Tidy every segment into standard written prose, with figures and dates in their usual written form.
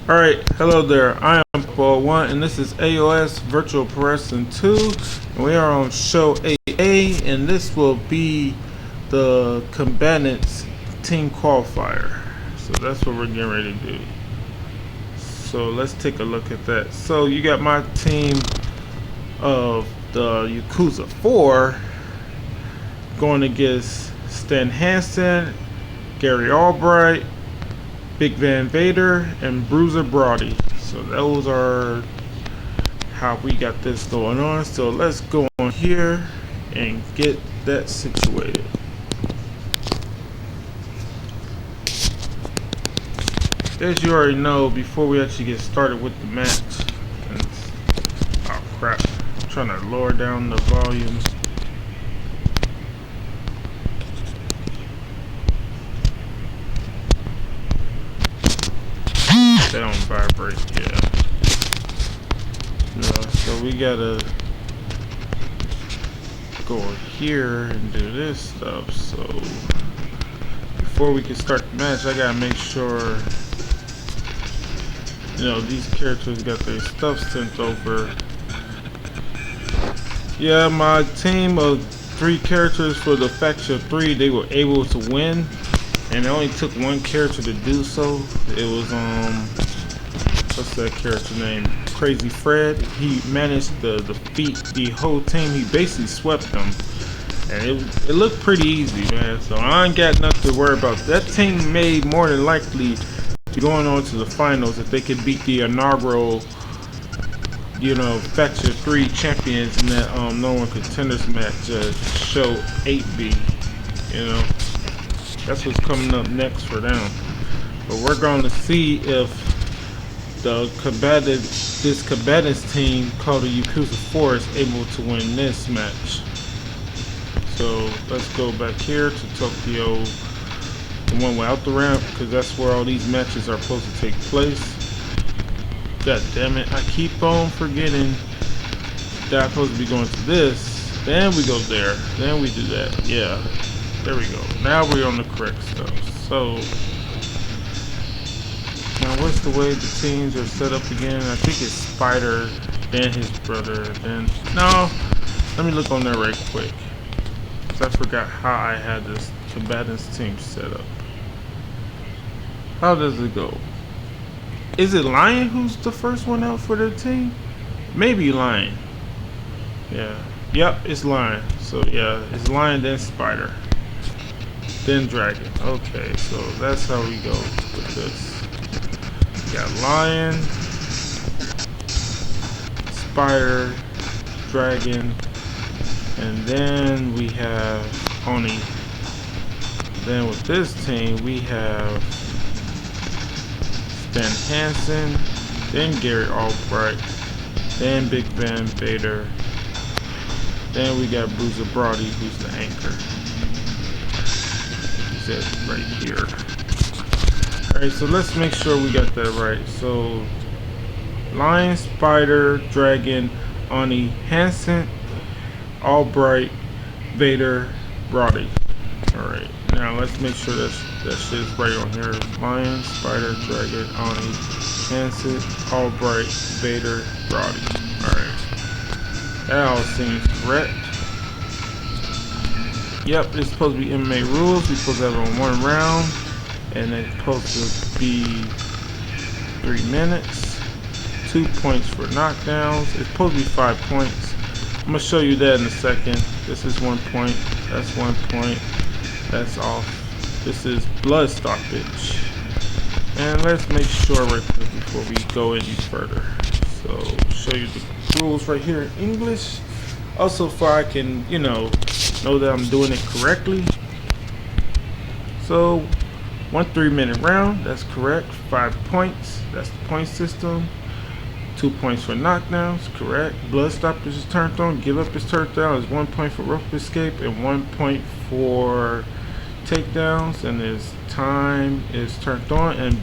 Alright, hello there, I am Ball1 and this is AOS Virtual Pro Wrestling 2 and we are on show AA and this will be the Combatants team qualifier. So that's what we're getting ready to do. So let's take a look at that. So you got my team of the Yakuza 4 going against Stan Hansen, Gary Albright, Big Van Vader, and Bruiser Brody. So those are how we got this going on. So let's go on here and get that situated. As you already know, before we actually get started with the match, oh crap, I'm trying to lower down the volume. They don't vibrate, yeah. So we gotta go here and do this stuff. So before we can start the match, I gotta make sure, these characters got their stuff sent over. Yeah, my team of 3 characters for the faction 3, they were able to win. And it only took one character to do so. It was what's that character name? Crazy Fred. He managed to defeat the whole team. He basically swept them, and it looked pretty easy, man. So I ain't got nothing to worry about. That team may more than likely be going on to the finals if they could beat the inaugural, faction 3 champions in that no one contenders match, show 8B. That's what's coming up next for them. But we're going to see if this combatants team called the Yakuza 4 is able to win this match. So let's go back here to Tokyo, the one without the ramp, because that's where all these matches are supposed to take place. God damn it, I keep on forgetting that I'm supposed to be going to this. Then we go there. Then we do that. Yeah. There we go. Now we're on the correct stuff. So now what's the way the teams are set up again? I think it's Spider, then his brother, then no. Let me look on there right quick, because I forgot how I had this combatants team set up. How does it go? Is it Lion who's the first one out for the team? Maybe Lion. Yeah. Yep, it's Lion. So yeah, it's Lion then Spider. Then Dragon. Okay, so that's how we go with this. We got Lion, Spider, Dragon, and then we have Oni. Then with this team we have Stan Hansen, then Gary Albright, then Big Van Vader, then we got Bruiser Brody, who's the anchor. Right here. Alright, so let's make sure we got that right. So Lion, Spider, Dragon, Oni, Hansen, Albright, Vader, Brody. Alright, now let's make sure that shit's right on here. Lion, Spider, Dragon, Oni, Hansen, Albright, Vader, Brody. Alright, that all seems correct. Yep, it's supposed to be MMA rules. We're supposed to have it on 1 round, and it's supposed to be 3 minutes, 2 points for knockdowns. It's supposed to be 5 points. I'm gonna show you that in a second. This is 1 point. That's 1 point. That's off. This is blood stoppage. And let's make sure right quick before we go any further. So show you the rules right here in English. Also, so I can, know that I'm doing it correctly. So 1 3-minute round, that's correct. 5 points, that's the point system. 2 points for knockdowns, correct. Blood stoppage is turned on. Give up is turned down. Is 1 point for rope escape and 1 point for takedowns. And his time is turned on and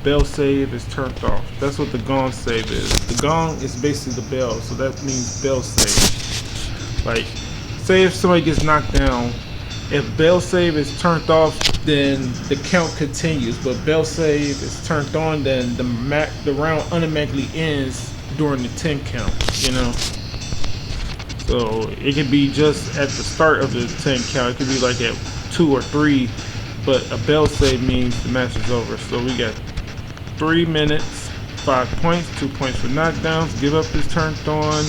bell save is turned off. That's what the gong save is. The gong is basically the bell, so that means bell save. Like, say if somebody gets knocked down, if bell save is turned off, then the count continues. But bell save is turned on, then the round automatically ends during the 10 count. You know, so it could be just at the start of the 10 count. It could be like at 2 or 3, but a bell save means the match is over. So we got 3 minutes, 5 points, 2 points for knockdowns. Give up is turned on.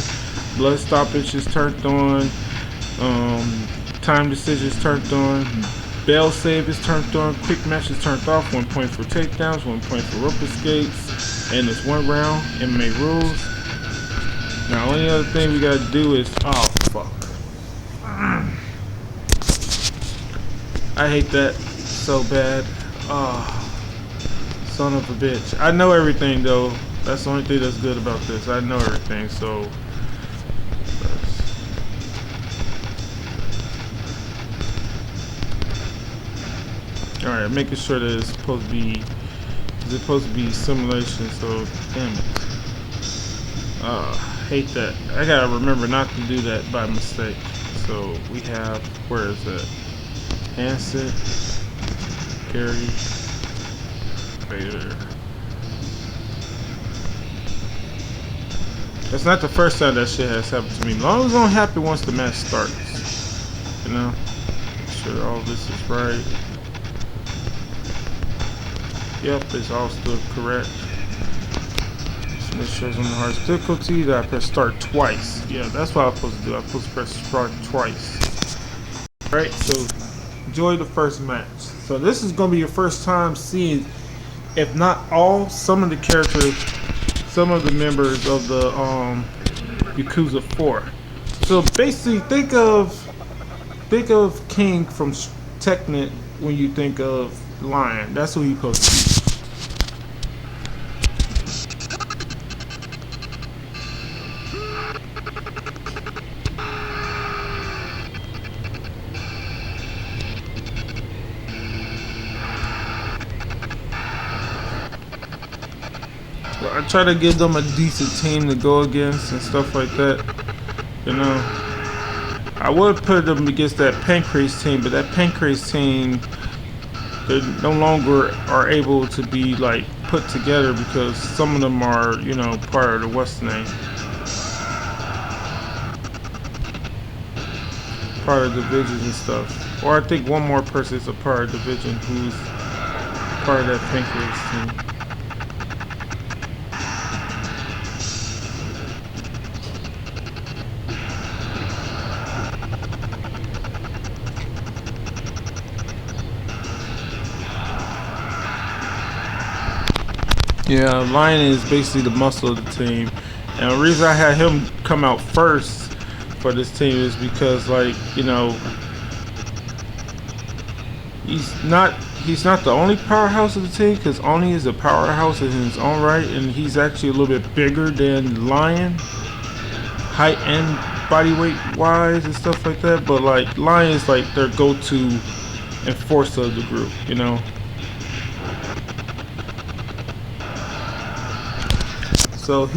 Blood stoppage is turned on. Time decision is turned on. Bell save is turned on. Quick match is turned off. 1 point for takedowns. 1 point for rope escapes. And it's 1 round. MMA rules. Now, only other thing we gotta do is, oh fuck, I hate that so bad. Oh, son of a bitch. I know everything though. That's the only thing that's good about this. I know everything, so. Alright, making sure that it's supposed to be simulation, so damn it. Hate that. I gotta remember not to do that by mistake. So we have, where is it? Hansen, Gary, Vader. That's not the first time that shit has happened to me. As long as it don't happen once the match starts. You know? Make sure all this is right. Yep, it's all still correct. Make sure it's on the hardest difficulty. That I press start twice. Yeah, that's what I'm supposed to do. I'm supposed to press start twice. Alright, so enjoy the first match. So this is going to be your first time seeing, if not all, some of the characters, some of the members of the Yakuza 4. So basically, think of King from Tekken when you think of Lion. That's who you're supposed to be. I try to give them a decent team to go against and stuff like that. You know, I would put them against that Pancrase team, but that Pancrase team, they no longer are able to be like put together because some of them are, you know, part of the what's the name, part of divisions and stuff. Or I think one more person is a part of division who's part of that Pancrase team. Yeah, Lion is basically the muscle of the team, and the reason I had him come out first for this team is because, like, you know, he's not the only powerhouse of the team, because Oni is a powerhouse in his own right, and he's actually a little bit bigger than Lion, height and body weight wise and stuff like that. But like Lion is like their go-to enforcer of the group, you know. So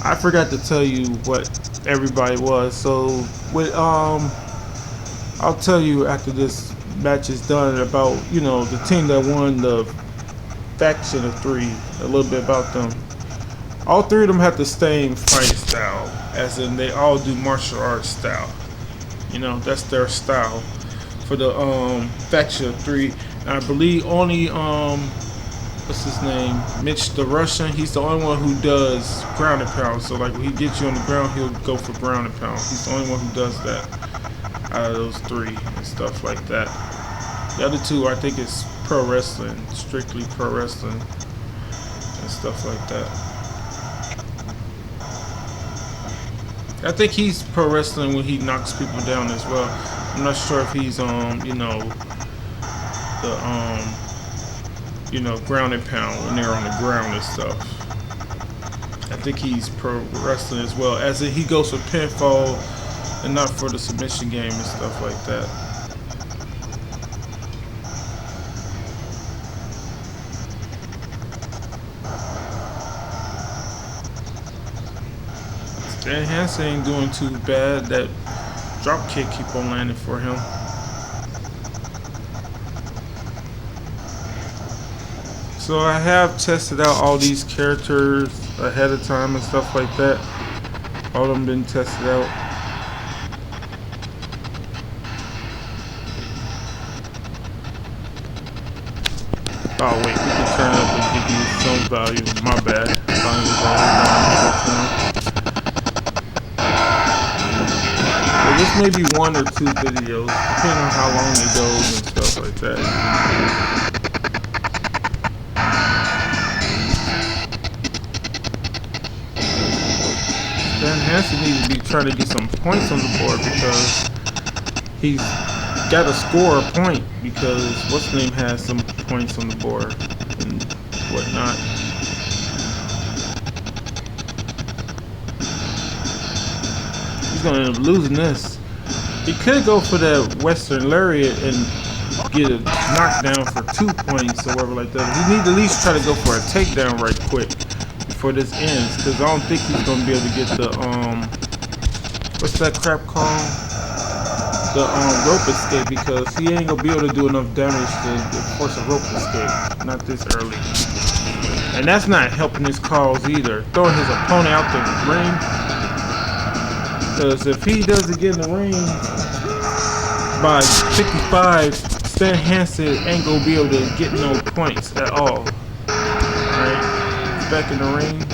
I forgot to tell you what everybody was. So with I'll tell you after this match is done about, you know, the team that won the faction of 3, a little bit about them. All 3 of them have the same fighting style, as in they all do martial arts style. You know, that's their style for the faction of 3. And I believe only what's his name, Mitch the Russian, he's the only one who does ground and pound. So like when he gets you on the ground, he'll go for ground and pound. He's the only one who does that out of those 3 and stuff like that. The other 2, I think, is pro wrestling, strictly pro wrestling and stuff like that. I think he's pro wrestling when he knocks people down as well. I'm not sure if he's you know, the you know, ground and pound when they're on the ground and stuff. I think he's pro wrestling as well, as in he goes for pinfall and not for the submission game and stuff like that. Stan Hansen ain't doing too bad. That drop kick keep on landing for him. So I have tested out all these characters ahead of time and stuff like that. All of them been tested out. Oh wait, we can turn it up and give you some value. My bad. Well, this may be 1 or 2 videos, depending on how long it goes and stuff like that. Dan Hansen needs to be trying to get some points on the board because he's got to score a point because what's his name has some points on the board and whatnot. He's gonna end up losing this. He could go for that Western Lariat and get a knockdown for 2 points or whatever like that. He needs to at least try to go for a takedown right quick before this ends because I don't think he's gonna be able to get the what's that crap called? The rope escape because he ain't gonna be able to do enough damage to force a rope escape. Not this early. And that's not helping his cause either. Throwing his opponent out the ring. Because if he doesn't get in the ring by 55, Stan Hansen ain't gonna be able to get no points at all. Alright? Back in the ring.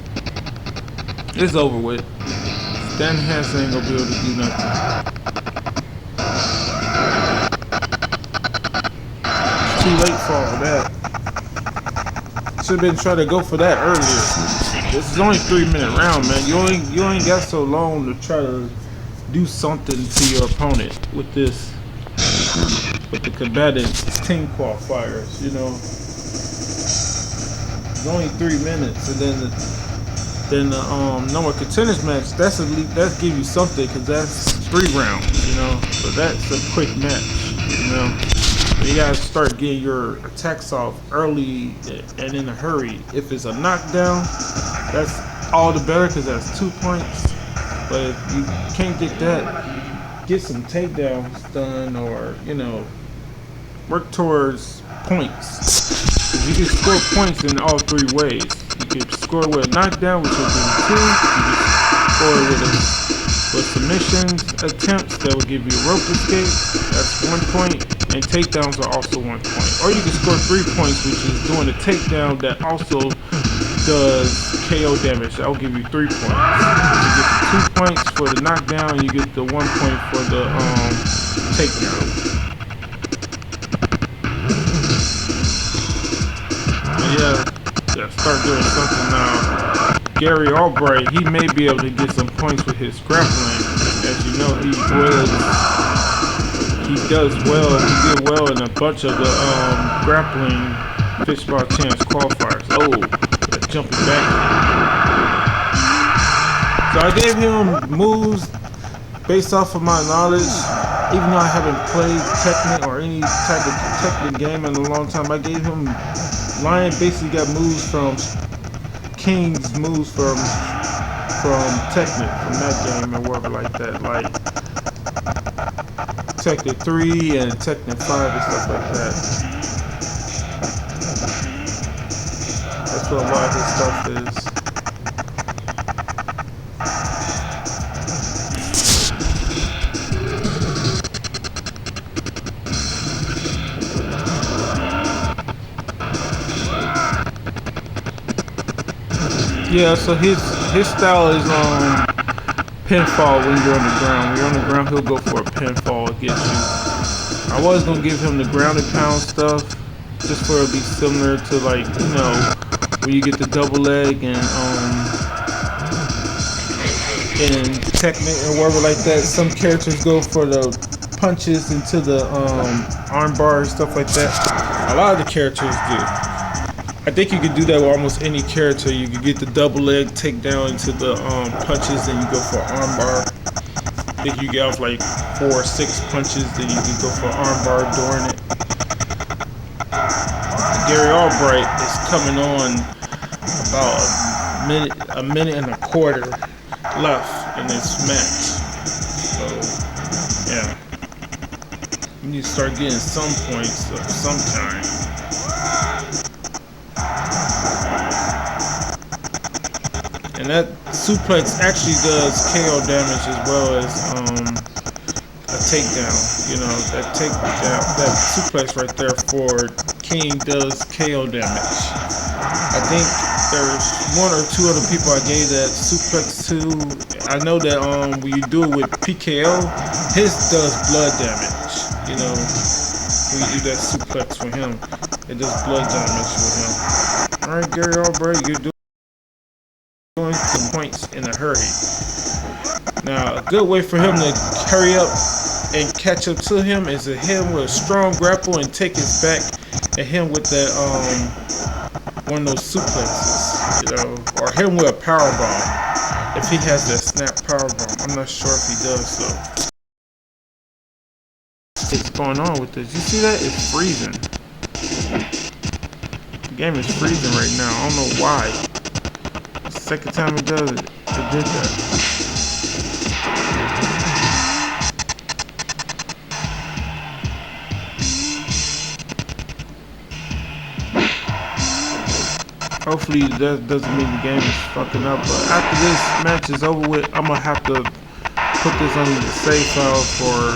It's over with. Stan Hansen ain't gonna be able to do nothing. Too late for all that. Should have been trying to go for that earlier. This is only a 3-minute round, man. You ain't got so long to try to do something to your opponent with this, with the Combatants team qualifiers. You know, it's only 3 minutes, and then the number contenders match. That's give you something because that's 3 rounds. You know, so that's a quick match. You know. You gotta start getting your attacks off early and in a hurry. If it's a knockdown, that's all the better because that's 2 points. But if you can't get that, get some takedowns done or, you know, work towards points. You can score points in all 3 ways. You can score with a knockdown, which will give you 2. You can score with submissions attempts that will give you a rope escape. That's 1 point. And takedowns are also 1 point. Or you can score 3 points, which is doing a takedown that also does KO damage. That will give you 3 points. You get the 2 points for the knockdown, and you get the 1 point for the takedown. And yeah, start doing something now. Gary Albright, he may be able to get some points with his grappling. As you know, he does well. He did well in a bunch of the grappling fishbowl chance qualifiers. Oh, jumping back. So I gave him moves based off of my knowledge. Even though I haven't played Tekken or any type of Tekken game in a long time, I gave him Lion basically got moves from King's moves from Tekken, from that game or whatever like that, like Tekken 3 and Tekken 5 and stuff like that. That's what a lot of his stuff is. Yeah, so his style is pinfall when you're on the ground. When you're on the ground, he'll go for a pinfall against you. I was gonna give him the grounded pound stuff, just for it to be similar to, like, you know, where you get the double leg and technique and whatever like that. Some characters go for the punches into the arm bar and stuff like that. A lot of the characters do. I think you could do that with almost any character. You could get the double leg takedown into the punches, then you go for arm bar. I think you get off like 4 or 6 punches, then you can go for arm bar during it. Gary Albright is coming on about a minute and a quarter left in this match. So yeah, you need to start getting some points of some kind. And that suplex actually does KO damage as well as a takedown. You know, that suplex right there for King does KO damage. I think there's one or two other people I gave that suplex to. I know that when you do it with PKO, his does blood damage. You know, when you do that suplex for him, it does blood damage with him. Alright, Gary Albright, you're doing some points in a hurry. Now, a good way for him to hurry up and catch up to him is to hit him with a strong grapple and take his back and hit him with that one of those suplexes, you know, or hit him with a power bomb if he has that snap power bomb. I'm not sure if he does though. What's going on with this? You see that? It's freezing. The game is freezing right now. I don't know why. The second time it does it, it did that. Hopefully that doesn't mean the game is fucking up, but after this match is over with, I'm gonna have to put this on the save file for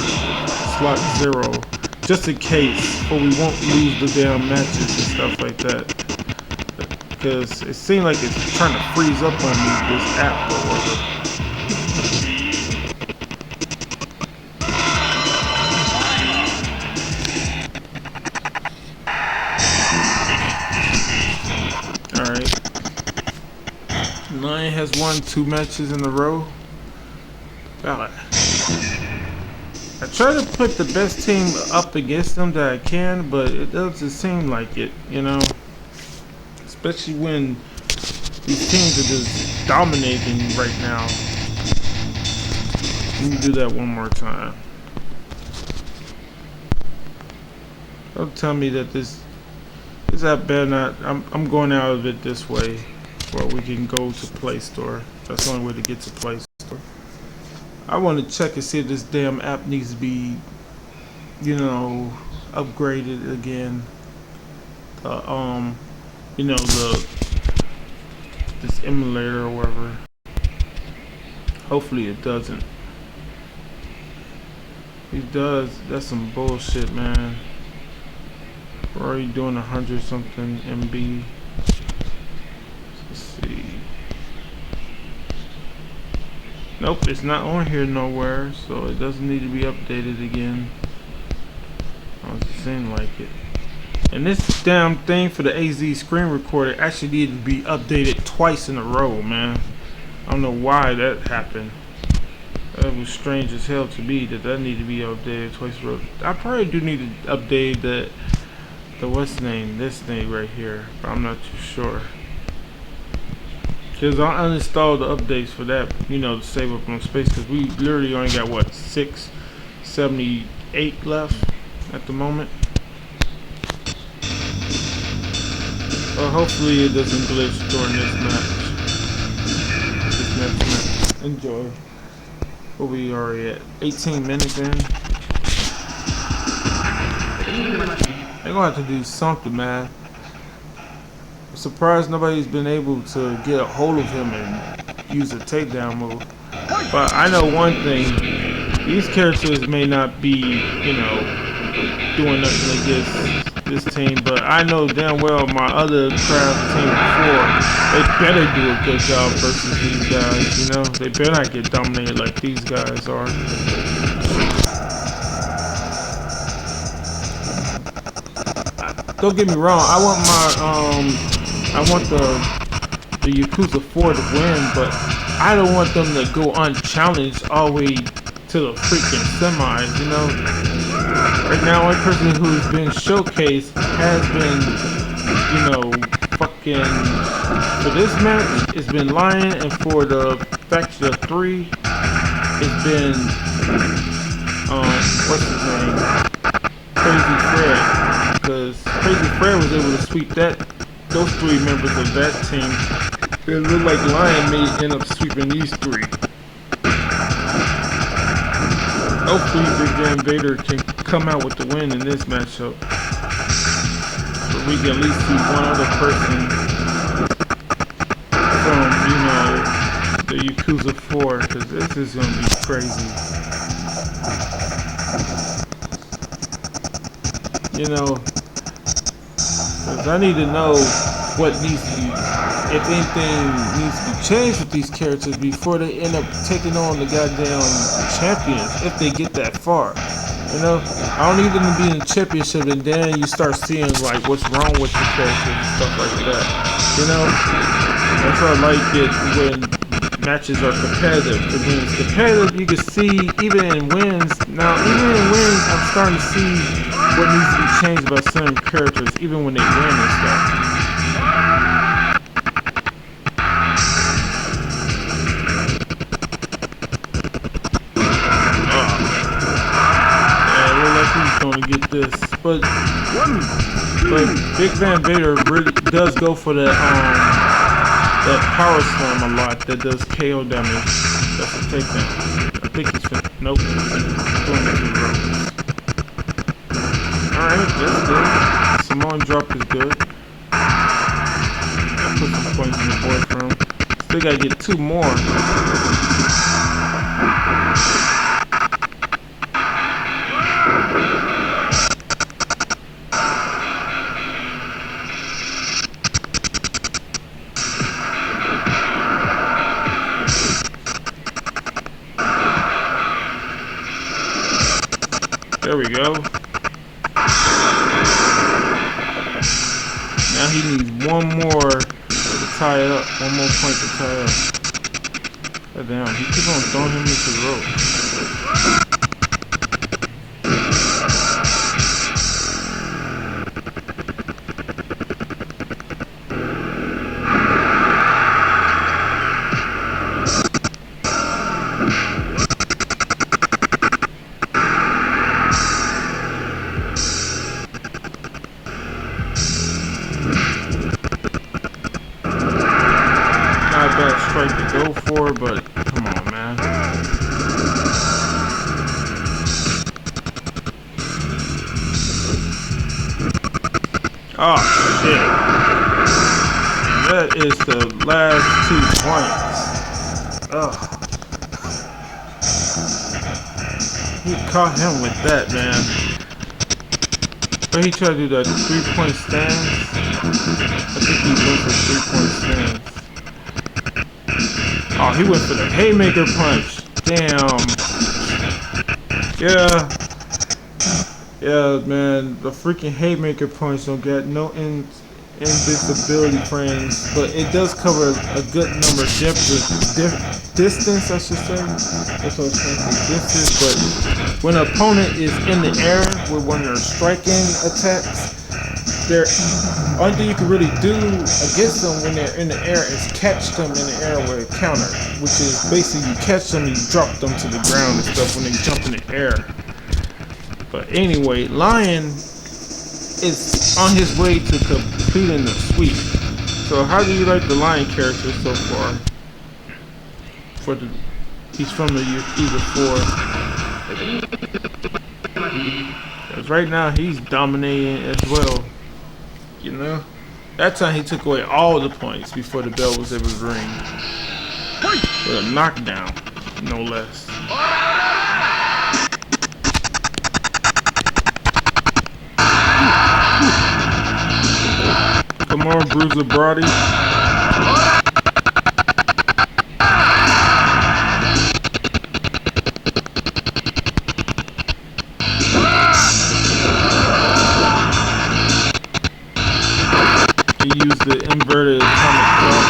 slot 0, just in case, but we won't lose the damn matches and stuff like that. Because it seems like it's trying to freeze up on me, this app or whatever. Alright. Lion has won 2 matches in a row. God. I try to put the best team up against them that I can, but it doesn't seem like it, you know? Especially when these teams are just dominating right now. Let me do that one more time. Don't tell me that this app better not. I'm going out of it this way, where we can go to Play Store. That's the only way to get to Play Store. I want to check and see if this damn app needs to be, you know, upgraded again. You know, this emulator or whatever. Hopefully it doesn't. If it does, that's some bullshit, man. We're already doing 100 something MB. Let's see. Nope, it's not on here nowhere, so it doesn't need to be updated again. Doesn't seem like it. And this damn thing for the AZ screen recorder actually needed to be updated twice in a row, man. I don't know why that happened. That was strange as hell to me that needed to be updated twice in a row. I probably do need to update the what's the name, this thing right here, but I'm not too sure. Cause I uninstalled the updates for that, you know, to save up on space. Cause we literally only got what, 678 left at the moment. Well, hopefully it doesn't glitch during this match. This next match. Enjoy. What we already at? 18 minutes in. They're gonna have to do something, man. I'm surprised nobody's been able to get a hold of him and use a takedown move. But I know one thing, these characters may not be, you know, doing nothing against this team, but I know damn well my other craft team before, they better do a good job versus these guys, you know? They better not get dominated like these guys are. Don't get me wrong, I want the Yakuza 4 to win, but I don't want them to go unchallenged all the way to the freaking semis, you know? Right now, one person who's been showcased has been, you know, fucking, for this match, it's been Lion, and for the Faction 3, it's been, what's his name? Crazy Fred. Because Crazy Fred was able to sweep those 3 members of that team. It looked like Lion may end up sweeping these 3. Hopefully Big Dan Vader can come out with the win in this matchup. So we can at least see one other person from, you know, because this is gonna be crazy. You know, because I need to know what needs to be, if anything needs to be changed with these characters before they end up taking on the goddamn champions, if they get that far. You know, I don't need them to be in the championship, and then you start seeing like what's wrong with the characters and stuff like that. You know, that's why I like it when matches are competitive. Because when it's competitive, you can see even in wins. Now, even in wins, I'm starting to see what needs to be changed about certain characters, even when they win and stuff. Going to get this, but Big Van Vader really does go for that power slam a lot. That does KO damage. That's a takedown. I think he's fit. Nope. All right, that's good. Samoan drop is good. I'll put some points in the board for him. Still gotta get 2 more. There we go. Now he needs 1 more to tie it up. 1 more point to tie it up. God damn, he keeps on throwing him into the rope. Bad strike to go for, but come on, man. Oh shit! That is the last 2 points. Ugh. He caught him with that, man. But he tried to do that 3-point stance. I think he went for 3-point stance. Oh, he went for the haymaker punch. Damn. Yeah. Yeah, man. The freaking haymaker punch don't get no invincibility frames, but it does cover a good number of distance, I should say. That's what I was trying to say, distance. But when an opponent is in the air with one of their striking attacks, only thing you can really do against them when they're in the air is catch them in the air with a counter, which is basically you catch them, you drop them to the ground and stuff when they jump in the air. But anyway, Lion is on his way to completing the sweep. So how do you like the Lion character so far? He's from the Eagle 4. Because right now he's dominating as well. You know, that time he took away all the points before the bell was ever ring. With a knockdown, no less. Come on, Bruiser Brody. He used the inverted atomic drop.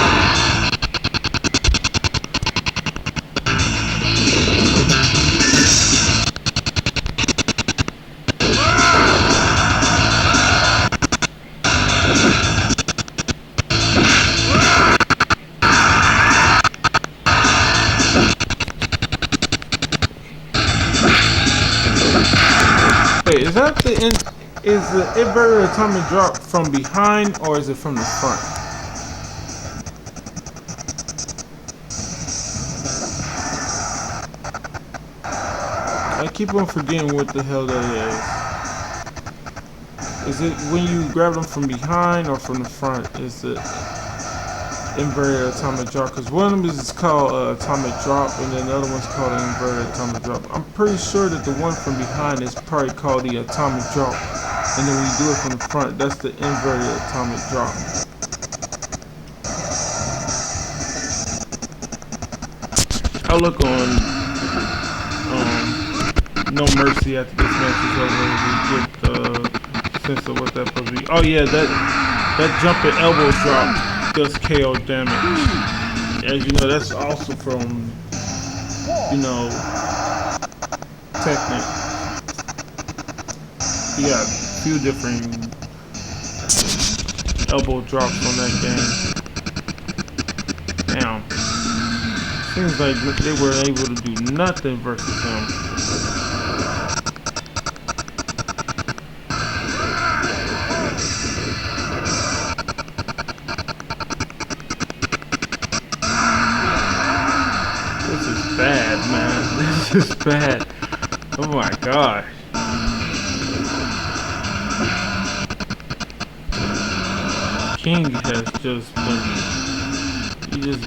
Wait, is that is the inverted atomic drop from behind or is it from the front? I keep on forgetting what the hell that is. Is it when you grab them from behind or from the front? Is it? inverted atomic drop, because one of them is called atomic drop, and then the other one's called an inverted atomic drop. I'm pretty sure that the one from behind is probably called the atomic drop, and then when you do it from the front, that's the inverted atomic drop. I'll look on No Mercy after this match is over to get the sense of what that's supposed to be. Oh yeah, that jumping elbow drop does KO damage. As you know, that's also from, you know, Technic. You got a few different elbow drops on that game. Damn. Seems like they were able to do nothing versus him. This is bad, man. This is bad. Oh my god. King has just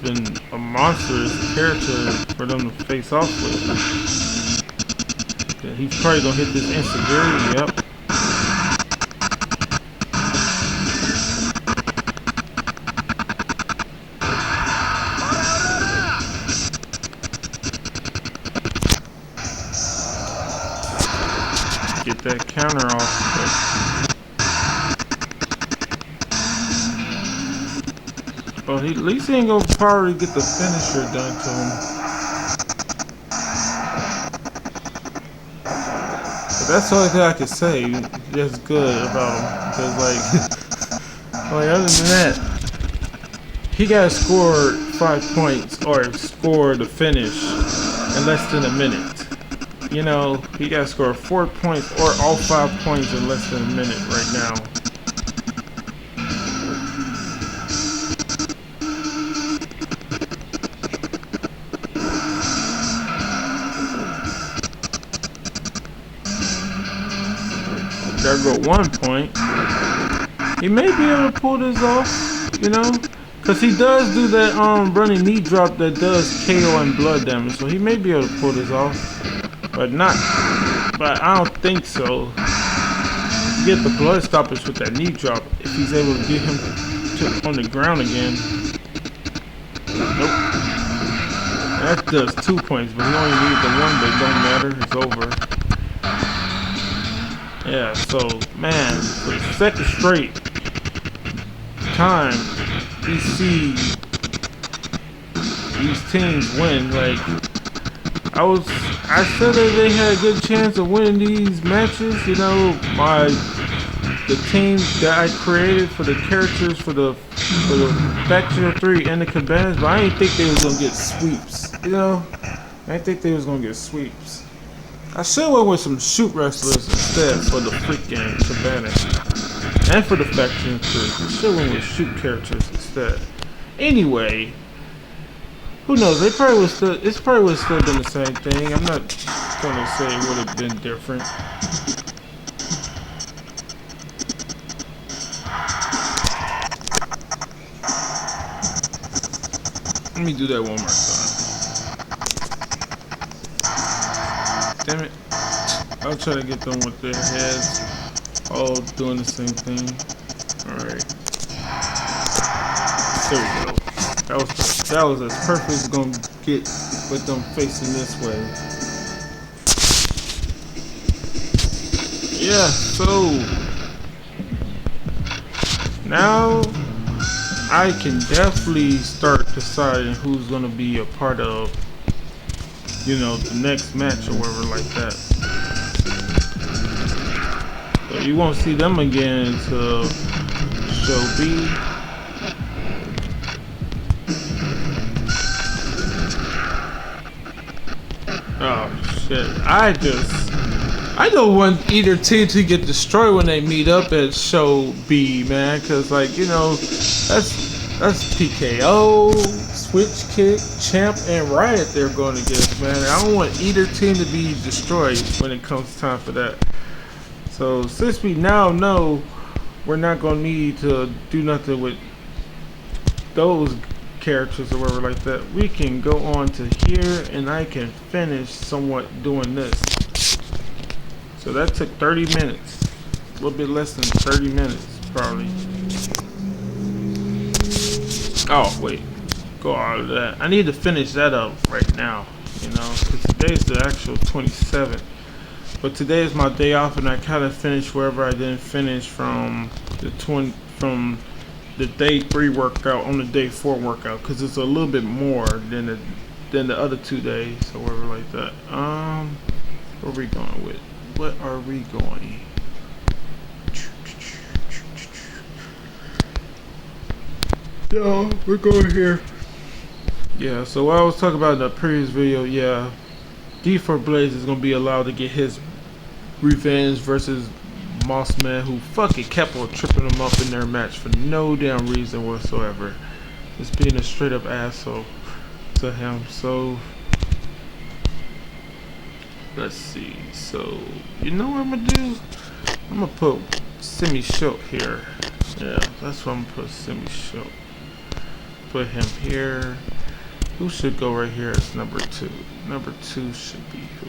been a monstrous character for them to face off with. Yeah, he's probably gonna hit this insecurity, yep. Get that counter off. Well, at least he ain't gonna probably get the finisher done to him. But that's the only thing I can say that's good about him. Because, like other than that, he got scored 5 points or scored the finish in less than a minute. You know, he got scored 4 points or all 5 points in less than a minute right now. There go 1 point. He may be able to pull this off, you know, because he does do that running knee drop that does KO and blood damage, so he may be able to pull this off, but I don't think so. Get the blood stoppage with that knee drop if he's able to get him on the ground again. Nope. That does 2 points, but he only needed the one, but it don't matter. It's over. Yeah, so, man, for the second straight time we see these teams win. Like, I said that they had a good chance of winning these matches, you know, the team that I created for the characters for the Faction 3 and the Combatants, but I didn't think they was gonna get sweeps, you know? I didn't think they was gonna get sweeps. I should went with some shoot wrestlers instead for the freaking Combatants. And for the Faction 3. I should went with shoot characters instead. Anyway, who knows? It's probably would still been the same thing. I'm not gonna say it would have been different. Let me do that one more time. Damn it. I'll try to get them with their heads all doing the same thing. Alright. There we go. That was as perfect as it's gonna get with them facing this way. Yeah, so now I can definitely start deciding who's gonna be a part of, you know, the next match or whatever like that. So you won't see them again until show B. Oh shit, I don't want either team to get destroyed when they meet up at show B, man, cause like, you know, that's PKO, Switch Kick, Champ, and Riot they're going against, man. I don't want either team to be destroyed when it comes time for that. So since we now know we're not gonna need to do nothing with those characters or whatever like that, we can go on to here and I can finish somewhat doing this. So that took 30 minutes, a little bit less than 30 minutes probably. Oh wait, go out of that. I need to finish that up right now, you know, because today's the actual 27th. But today is my day off, and I kind of finished wherever I didn't finish from the day 3 workout on the day 4 workout, because it's a little bit more than the other 2 days or whatever like that. Where are we going with? What are we going? Yeah, we're going here. Yeah, so what I was talking about in the previous video, yeah, D4 Blaze is gonna be allowed to get his revenge versus Mossman, who fucking kept on tripping him up in their match for no damn reason whatsoever. Just being a straight up asshole to him. So let's see. So you know what I'm gonna do? I'm gonna put Semi Shook here. Yeah, that's what I'm gonna put Semi Shook. Put him here. Who should go right here as number 2? Number 2 should be who?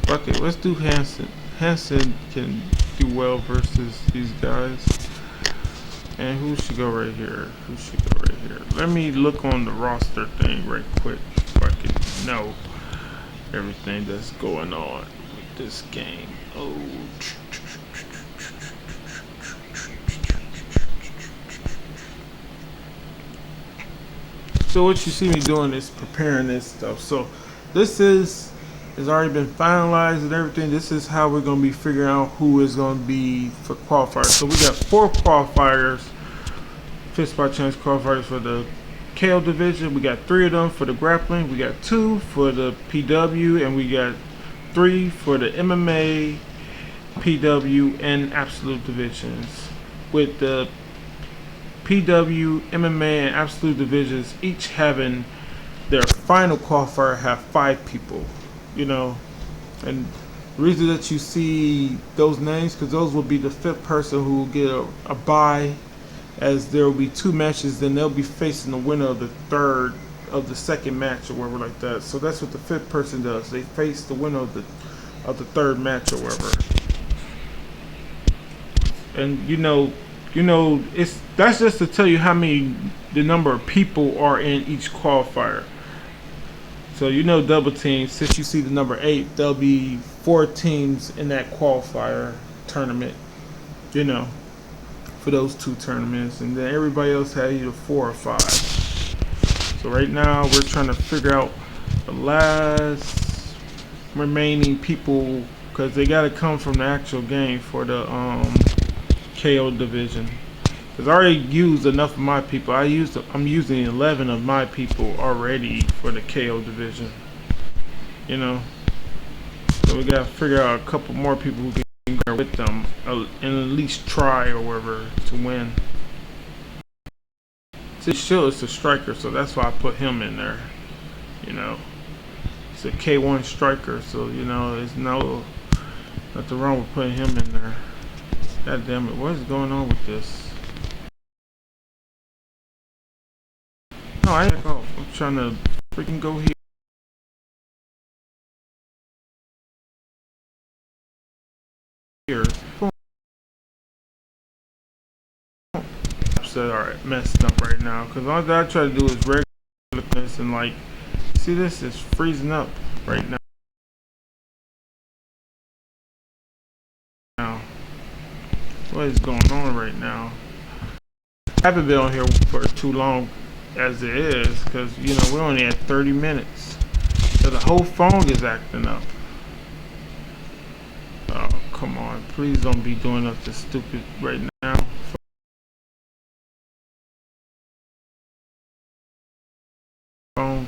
Fuck it, let's do Hanson. Hanson can do well versus these guys. And who should go right here? Who should go right here? Let me look on the roster thing right quick so I can know everything that's going on with this game. Oh. So what you see me doing is preparing this stuff. So this has already been finalized and everything. This is how we're going to be figuring out who is going to be for qualifiers. So we got 4 qualifiers, fifth spot chance qualifiers for the KO division. We got 3 of them for the grappling. We got 2 for the PW, and we got 3 for the MMA, PW, and absolute divisions. With the PW, MMA, and absolute divisions each having their final qualifier have 5 people, you know. And the reason that you see those names, because those will be the 5th person who will get a bye, as there will be 2 matches, then they'll be facing the winner of the 2nd match or whatever like that. So that's what the 5th person does. They face the winner of the 3rd match or whatever. And you know, that's just to tell you how many, the number of people are in each qualifier. So you know, double teams, since you see the number 8, there'll be 4 teams in that qualifier tournament, you know, for those 2 tournaments, and then everybody else had either 4 or 5. So right now we're trying to figure out the last remaining people, because they got to come from the actual game for the KO division. Because I already used enough of my people. I'm using 11 of my people already for the KO division, you know. So we gotta figure out a couple more people who can go with them and at least try or whatever to win. See, Shield is a striker, so that's why I put him in there, you know. It's a K1 striker, so you know, there's nothing wrong with putting him in there. God damn it, what is going on with this? No, I ain't go. I'm trying to freaking go here. That are messed up right now, because all that I try to do is regular this, and like, see, this is freezing up right now. What is going on right now? I haven't been on here for too long as it is, because you know, we're only at 30 minutes, so the whole phone is acting up. Oh, come on, please don't be doing up this stupid right now. Phone.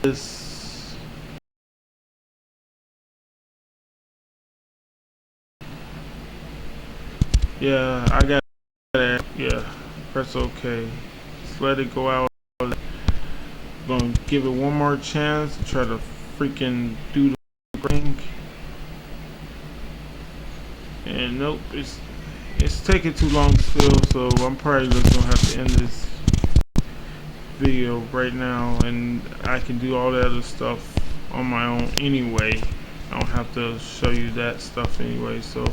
This. Yeah, I got it. Yeah, press OK. Just let it go out. Gonna give it one more chance to try to freaking do the ring. And nope, it's taking too long still, so I'm probably just gonna have to end this video right now, and I can do all that other stuff on my own anyway. I don't have to show you that stuff anyway, so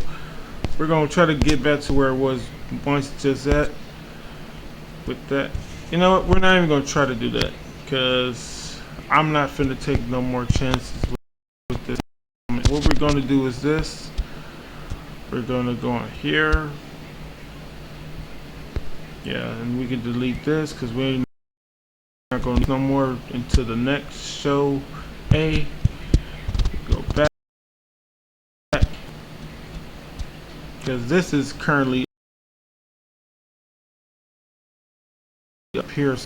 we're gonna try to get back to where it was once just at with that. You know what, we're not even gonna try to do that because I'm not finna take no more chances with this. What we're gonna do is this. We're gonna go on here, yeah, and we can delete this because we're not gonna no more into the next show A. Go back because this is currently up here.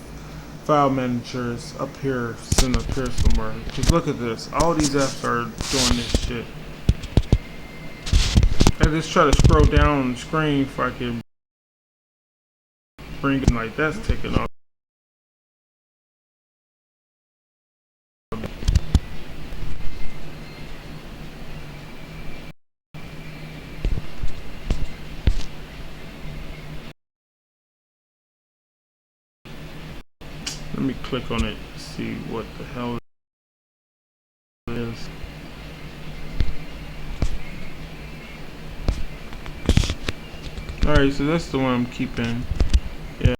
File manager is up here, sitting up here somewhere. Just look at this. All these apps are doing this shit. I just try to scroll down on the screen if I can bring it like that's taking off. Let me click on it to see what the hell it is. Alright, so that's the one I'm keeping. Yeah.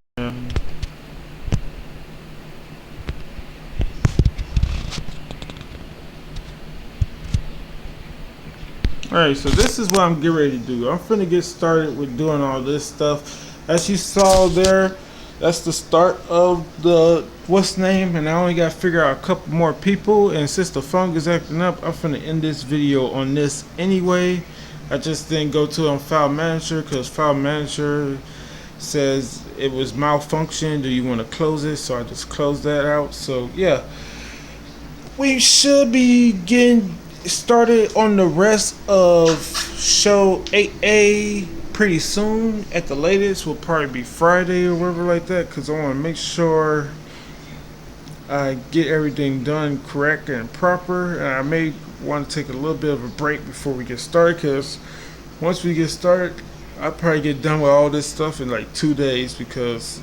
Alright, so this is what I'm getting ready to do. I'm finna get started with doing all this stuff. As you saw there, that's the start of the what's name, and I only got to figure out a couple more people, and since the phone is acting up, I'm finna end this video on this anyway. I just didn't go to on file manager because file manager says it was malfunction. Do you want to close it? So I just closed that out. So yeah, we should be getting started on the rest of show 8A pretty soon. At the latest will probably be Friday or whatever like that, because I want to make sure I get everything done correct and proper. And I may want to take a little bit of a break before we get started, because once we get started I'll probably get done with all this stuff in like 2 days, because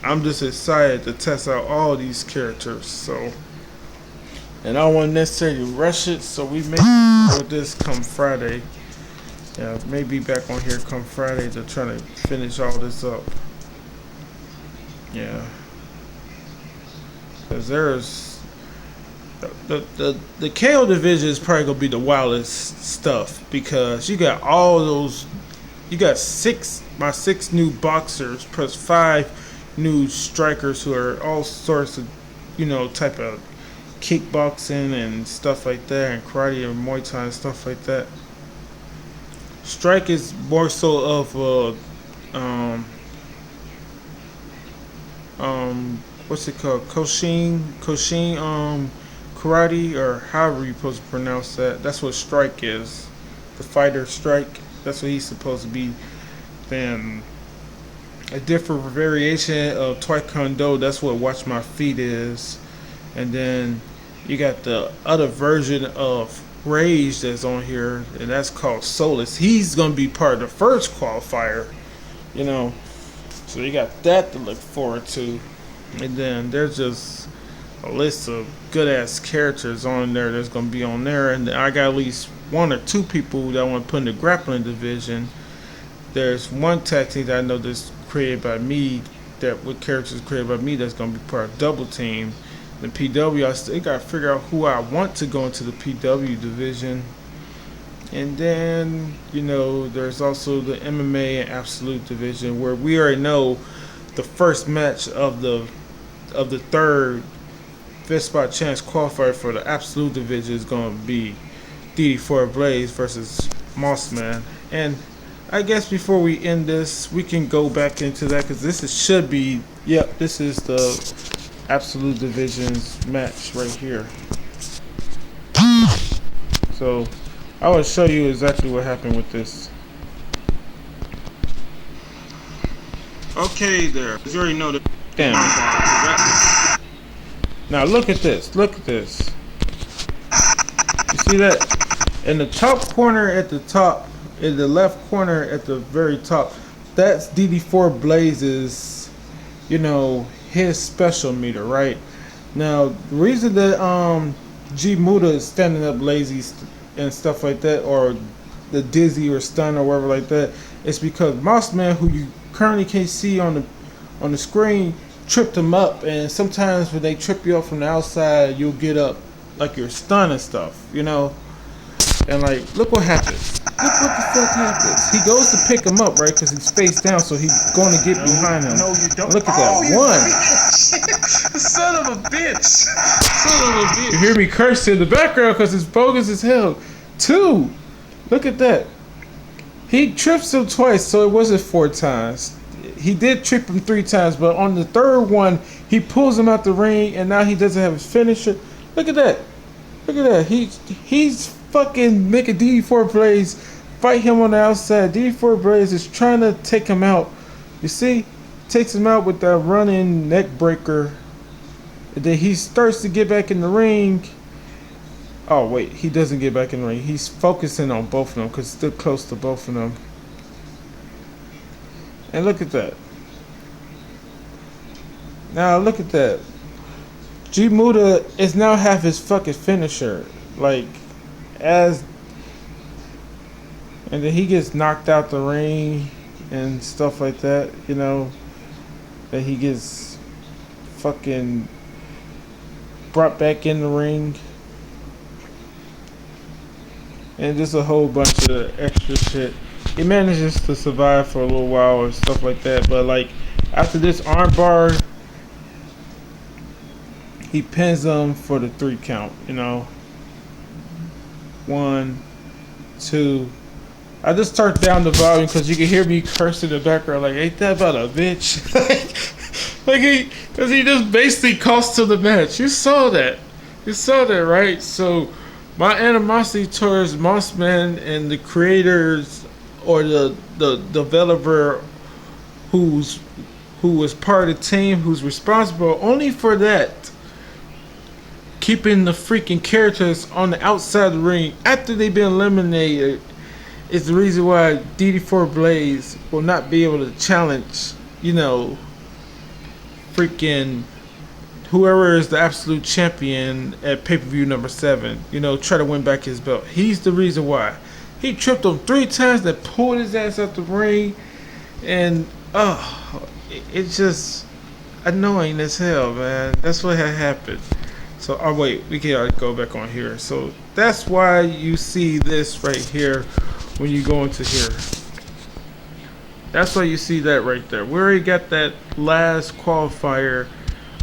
I'm just excited to test out all these characters. So, and I don't want to necessarily rush it, so we may with this come Friday. Yeah, maybe back on here come Friday to try to finish all this up. Yeah, because there's the KO division is probably gonna be the wildest stuff, because you got all those, you got my six new boxers plus 5 new strikers who are all sorts of, you know, type of kickboxing and stuff like that, and karate and Muay Thai and stuff like that. Strike is more so of what's it called, Koshin karate, or however you're supposed to pronounce that. That's what strike is, the fighter strike. That's what he's supposed to be. Then a different variation of taekwondo, that's what watch my feet is. And then you got the other version of Rage that's on here, and that's called Solus. He's gonna be part of the first qualifier, you know, so you got that to look forward to. And then there's just a list of good ass characters on there that's gonna be on there, and I got at least 1 or 2 people that I want to put in the grappling division. There's one tag team that I know that's created by me, that with characters created by me, that's gonna be part of Double Team. The PW, I still got to figure out who I want to go into the PW division. And then, you know, there's also the MMA and Absolute division, where we already know the first match of the third fifth spot chance qualifier for the Absolute division is going to be DD4 Blaze versus Mossman. And I guess before we end this, we can go back into that, because should be, yep, this is the Absolute Division's match right here. So I will show you exactly what happened with this. Okay, there. You already know the damn. Now look at this. Look at this. You see that? In the top corner at the top, in the left corner at the very top, that's DD4 Blaze's, you know, his special meter, right? Now, the reason that G Muda is standing up lazy and stuff like that, or the dizzy or stun or whatever like that, is because Mossman, who you currently can't see on the screen, tripped him up. And sometimes when they trip you up from the outside, you'll get up like you're stunned and stuff, you know. And like, look what happens. Look what the fuck happens. He goes to pick him up, right? Because he's face down, so he's going to get behind him. No, you don't. Look at that. One. Son of a bitch. Son of a bitch. You hear me curse in the background because it's bogus as hell. Two. Look at that. He trips him twice, so it wasn't 4 times. He did trip him 3 times, but on the third one, he pulls him out the ring, and now he doesn't have his finisher. Look at that. Look at that. He's fucking making DD4 Blaze fight him on the outside. DD4 Blaze is trying to take him out. You see? Takes him out with that running neck breaker. And then he starts to get back in the ring. Oh, wait. He doesn't get back in the ring. He's focusing on both of them because it's still close to both of them. And look at that. Now, look at that. G Muda is now have his fucking finisher. Like, and then he gets knocked out the ring and stuff like that, you know. That he gets fucking brought back in the ring. And just a whole bunch of extra shit. He manages to survive for a little while or stuff like that. But like, after this armbar, he pins him for the 3 count, you know. 1, 2. I just turned down the volume because you can hear me curse in the background. Like, ain't that about a bitch? Because he just basically cost him the match. You saw that. You saw that, right? So, my animosity towards Mossman and the creators or the developer who was part of the team, who's responsible only for that, keeping the freaking characters on the outside of the ring after they've been eliminated, is the reason why DD4 Blaze will not be able to challenge, you know, freaking whoever is the absolute champion at pay-per-view number 7, you know, try to win back his belt. He's the reason why. He tripped him 3 times, that pulled his ass out the ring, and it's just annoying as hell, man. That's what had happened. So, oh wait, we can go back on here. So that's why you see this right here when you go into here. That's why you see that right there. We already got that last qualifier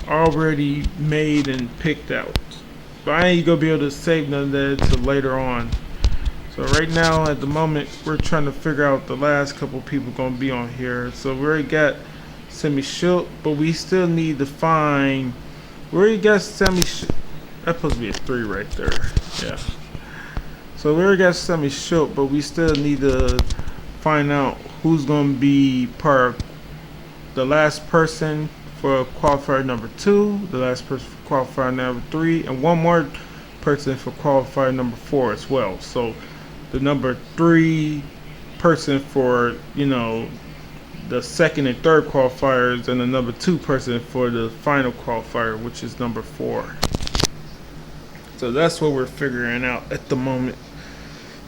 already made and picked out. But I ain't gonna be able to save none of that until later on. So right now, at the moment, we're trying to figure out the last couple people gonna be on here. So we already got Semi Shook, but we still need to find. We already got Semi Shook. That's supposed to be a 3 right there. Yeah. So we already got Semi Shook, but we still need to find out who's gonna be part of the last person for qualifier number 2, the last person for qualifier number 3, and one more person for qualifier number 4 as well. So the number 3 person for, you know, the 2nd and 3rd qualifiers, and the number 2 person for the final qualifier, which is number 4. So that's what we're figuring out at the moment.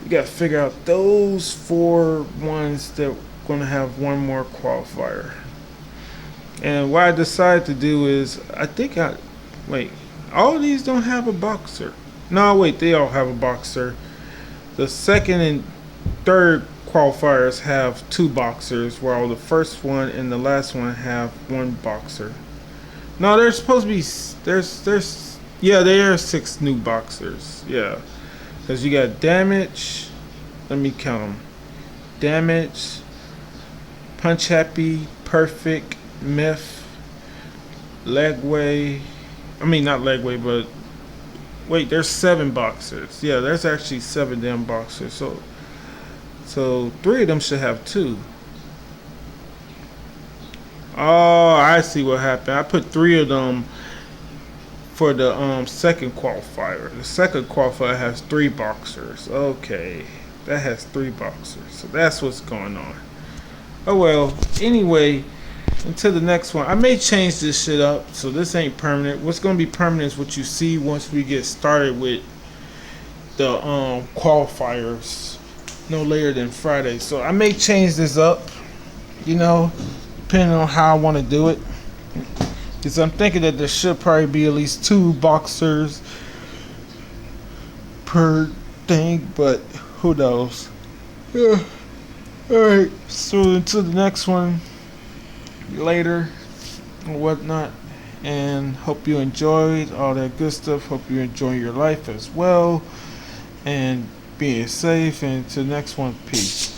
You gotta figure out those 4 ones that are gonna have one more qualifier. And what I decided to do is, wait, all of these don't have a boxer. No, wait, they all have a boxer. The 2nd and 3rd qualifiers have 2 boxers, while the first one and the last one have 1 boxer. No, there's supposed to be, yeah, there are 6 new boxers, yeah. Because you got damage, let me count them. Damage, punch happy, perfect, myth, legway, not legway, but wait, there's 7 boxers. Yeah, there's actually 7 damn boxers. So 3 of them should have 2. Oh, I see what happened. I put 3 of them for the second qualifier. The second qualifier has 3 boxers. Okay, that has 3 boxers. So that's what's going on. Oh well. Anyway, until the next one, I may change this shit up. So this ain't permanent. What's gonna be permanent is what you see once we get started with the qualifiers. No later than Friday. So I may change this up. You know, depending on how I want to do it. Because I'm thinking that there should probably be at least 2 boxers per thing, but who knows. Yeah. Alright, so until the next one, later, and whatnot, and hope you enjoyed all that good stuff. Hope you enjoy your life as well, and being safe, and to the next one, peace.